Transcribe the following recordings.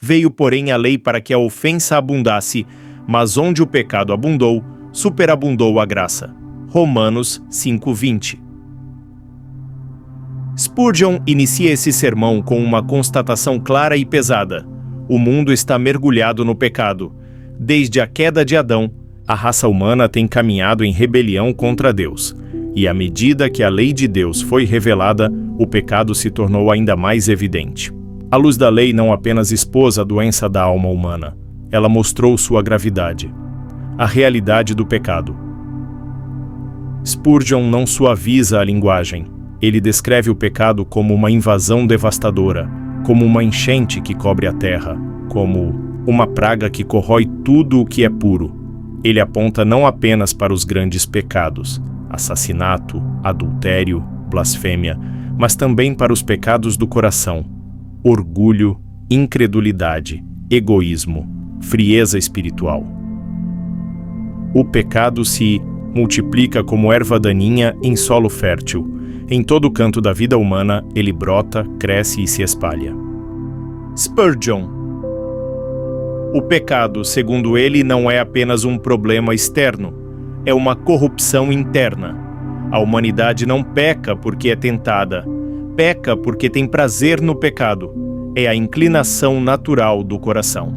Veio, porém, a lei para que a ofensa abundasse, mas onde o pecado abundou, superabundou a graça. Romanos 5:20. Spurgeon inicia esse sermão com uma constatação clara e pesada. O mundo está mergulhado no pecado. Desde a queda de Adão, a raça humana tem caminhado em rebelião contra Deus. E à medida que a lei de Deus foi revelada, o pecado se tornou ainda mais evidente. A luz da lei não apenas expôs a doença da alma humana, ela mostrou sua gravidade, a realidade do pecado. Spurgeon não suaviza a linguagem. Ele descreve o pecado como uma invasão devastadora, como uma enchente que cobre a terra, como uma praga que corrói tudo o que é puro. Ele aponta não apenas para os grandes pecados, assassinato, adultério, blasfêmia, mas também para os pecados do coração, orgulho, incredulidade, egoísmo, frieza espiritual. O pecado se multiplica como erva daninha em solo fértil. Em todo canto da vida humana, ele brota, cresce e se espalha. Spurgeon. O pecado, segundo ele, não é apenas um problema externo, é uma corrupção interna. A humanidade não peca porque é tentada, peca porque tem prazer no pecado. É a inclinação natural do coração.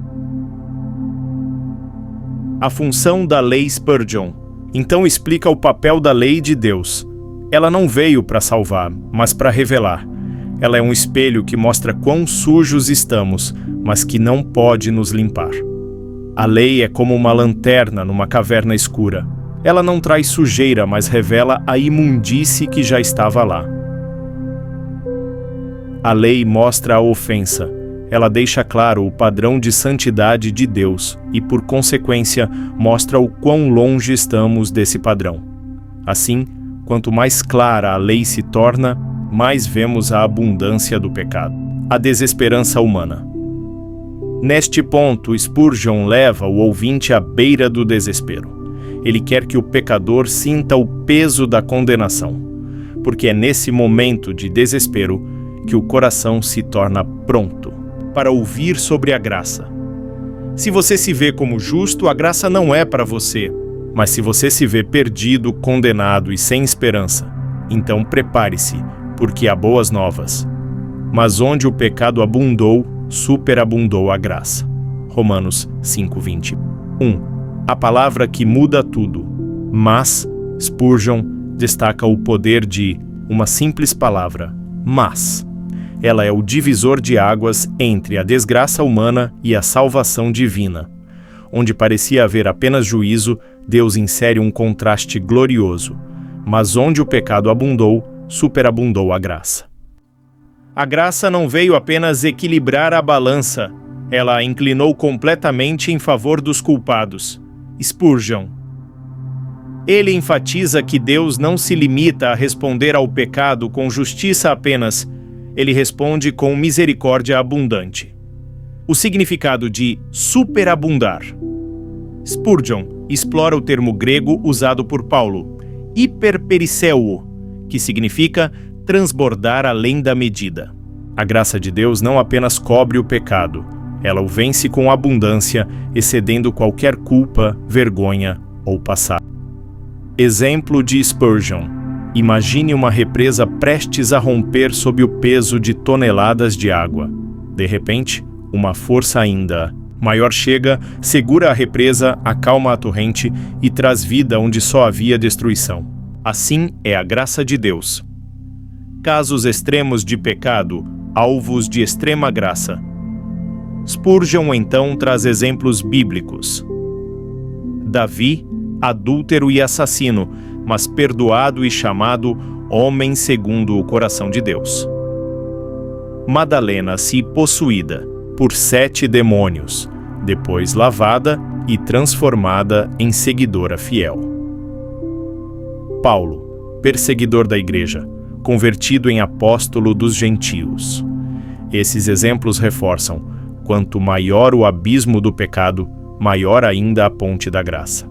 A função da lei Spurgeon, então, explica o papel da lei de Deus. Ela não veio para salvar, mas para revelar. Ela é um espelho que mostra quão sujos estamos, mas que não pode nos limpar. A lei é como uma lanterna numa caverna escura. Ela não traz sujeira, mas revela a imundície que já estava lá. A lei mostra a ofensa. Ela deixa claro o padrão de santidade de Deus e, por consequência, mostra o quão longe estamos desse padrão. Assim, quanto mais clara a lei se torna, mais vemos a abundância do pecado, a desesperança humana. Neste ponto, Spurgeon leva o ouvinte à beira do desespero. Ele quer que o pecador sinta o peso da condenação, porque é nesse momento de desespero que o coração se torna pronto para ouvir sobre a graça. Se você se vê como justo, a graça não é para você. Mas se você se vê perdido, condenado e sem esperança, então prepare-se, porque há boas novas. Mas onde o pecado abundou, superabundou a graça. Romanos 5:20. 1. A palavra que muda tudo. Mas, Spurgeon destaca o poder de uma simples palavra, mas. Ela é o divisor de águas entre a desgraça humana e a salvação divina. Onde parecia haver apenas juízo, Deus insere um contraste glorioso. Mas onde o pecado abundou, superabundou a graça. A graça não veio apenas equilibrar a balança, ela a inclinou completamente em favor dos culpados. Spurgeon. Ele enfatiza que Deus não se limita a responder ao pecado com justiça apenas, ele responde com misericórdia abundante. O significado de superabundar. Spurgeon explora o termo grego usado por Paulo, hiperperisseuo, que significa transbordar além da medida. A graça de Deus não apenas cobre o pecado, ela o vence com abundância, excedendo qualquer culpa, vergonha ou passado. Exemplo de Spurgeon. Imagine uma represa prestes a romper sob o peso de toneladas de água. De repente, uma força ainda maior chega, segura a represa, acalma a torrente e traz vida onde só havia destruição. Assim é a graça de Deus. Casos extremos de pecado, alvos de extrema graça. Spurgeon então traz exemplos bíblicos. Davi, adúltero e assassino, mas perdoado e chamado homem segundo o coração de Deus. Madalena-se possuída por 7 demônios, depois lavada e transformada em seguidora fiel. Paulo, perseguidor da igreja, convertido em apóstolo dos gentios. Esses exemplos reforçam: quanto maior o abismo do pecado, maior ainda a ponte da graça.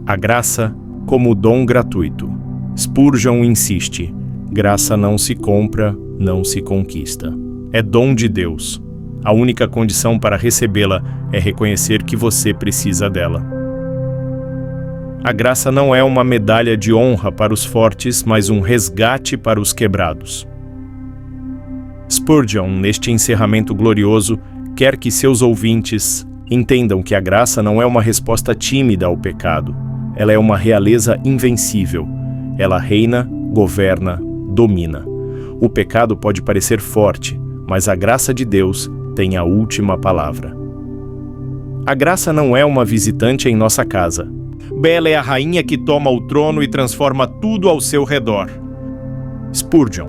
A graça como dom gratuito. Spurgeon insiste: graça não se compra, não se conquista. É dom de Deus. A única condição para recebê-la é reconhecer que você precisa dela. A graça não é uma medalha de honra para os fortes, mas um resgate para os quebrados. Spurgeon, neste encerramento glorioso, quer que seus ouvintes entendam que a graça não é uma resposta tímida ao pecado. Ela é uma realeza invencível. Ela reina, governa, domina. O pecado pode parecer forte, mas a graça de Deus tem a última palavra. A graça não é uma visitante em nossa casa. Bela é a rainha que toma o trono e transforma tudo ao seu redor. Spurgeon.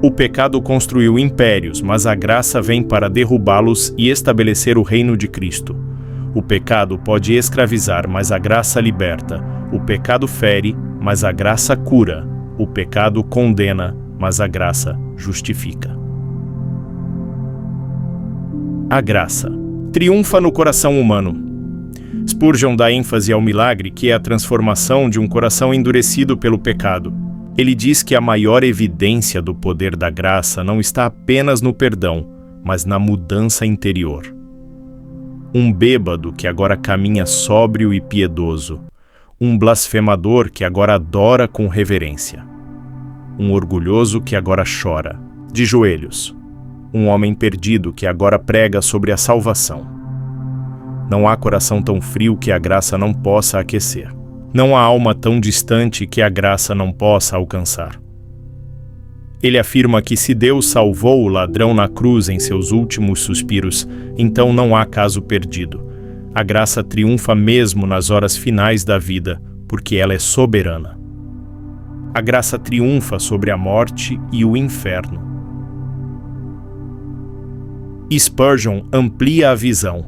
O pecado construiu impérios, mas a graça vem para derrubá-los e estabelecer o reino de Cristo. O pecado pode escravizar, mas a graça liberta. O pecado fere, mas a graça cura. O pecado condena, mas a graça justifica. A graça triunfa no coração humano. Spurgeon dá ênfase ao milagre, que é a transformação de um coração endurecido pelo pecado. Ele diz que a maior evidência do poder da graça não está apenas no perdão, mas na mudança interior. Um bêbado que agora caminha sóbrio e piedoso. Um blasfemador que agora adora com reverência. Um orgulhoso que agora chora, de joelhos. Um homem perdido que agora prega sobre a salvação. Não há coração tão frio que a graça não possa aquecer. Não há alma tão distante que a graça não possa alcançar. Ele afirma que se Deus salvou o ladrão na cruz em seus últimos suspiros, então não há caso perdido. A graça triunfa mesmo nas horas finais da vida, porque ela é soberana. A graça triunfa sobre a morte e o inferno. Spurgeon amplia a visão.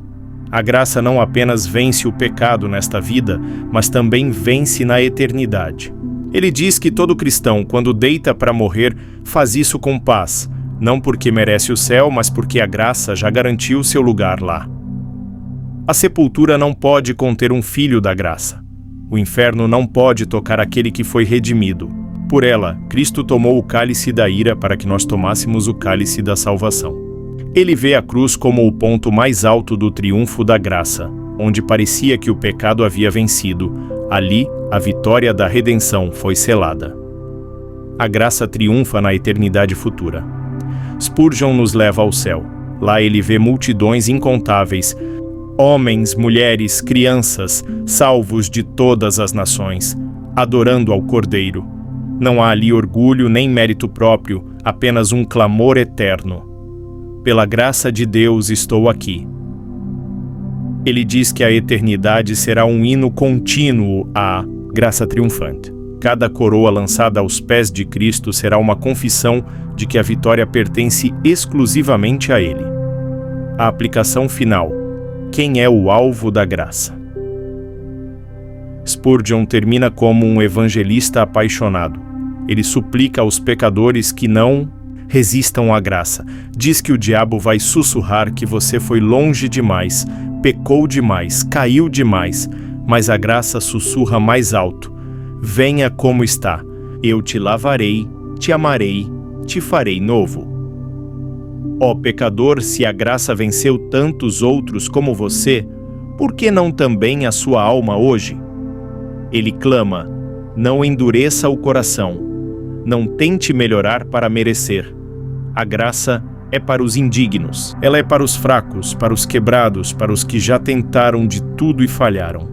A graça não apenas vence o pecado nesta vida, mas também vence na eternidade. Ele diz que todo cristão, quando deita para morrer, faz isso com paz, não porque merece o céu, mas porque a graça já garantiu seu lugar lá. A sepultura não pode conter um filho da graça. O inferno não pode tocar aquele que foi redimido. Por ela, Cristo tomou o cálice da ira para que nós tomássemos o cálice da salvação. Ele vê a cruz como o ponto mais alto do triunfo da graça, onde parecia que o pecado havia vencido. Ali, a vitória da redenção foi selada. A graça triunfa na eternidade futura. Spurgeon nos leva ao céu. Lá ele vê multidões incontáveis, homens, mulheres, crianças, salvos de todas as nações, adorando ao Cordeiro. Não há ali orgulho nem mérito próprio, apenas um clamor eterno. Pela graça de Deus estou aqui. Ele diz que a eternidade será um hino contínuo à graça triunfante. Cada coroa lançada aos pés de Cristo será uma confissão de que a vitória pertence exclusivamente a Ele. A aplicação final. Quem é o alvo da graça? Spurgeon termina como um evangelista apaixonado. Ele suplica aos pecadores que não resistam à graça. Diz que o diabo vai sussurrar que você foi longe demais, pecou demais, caiu demais, mas a graça sussurra mais alto. Venha como está, eu te lavarei, te amarei, te farei novo. Ó pecador, se a graça venceu tantos outros como você, por que não também a sua alma hoje? Ele clama, não endureça o coração, não tente melhorar para merecer. A graça é para os indignos, ela é para os fracos, para os quebrados, para os que já tentaram de tudo e falharam.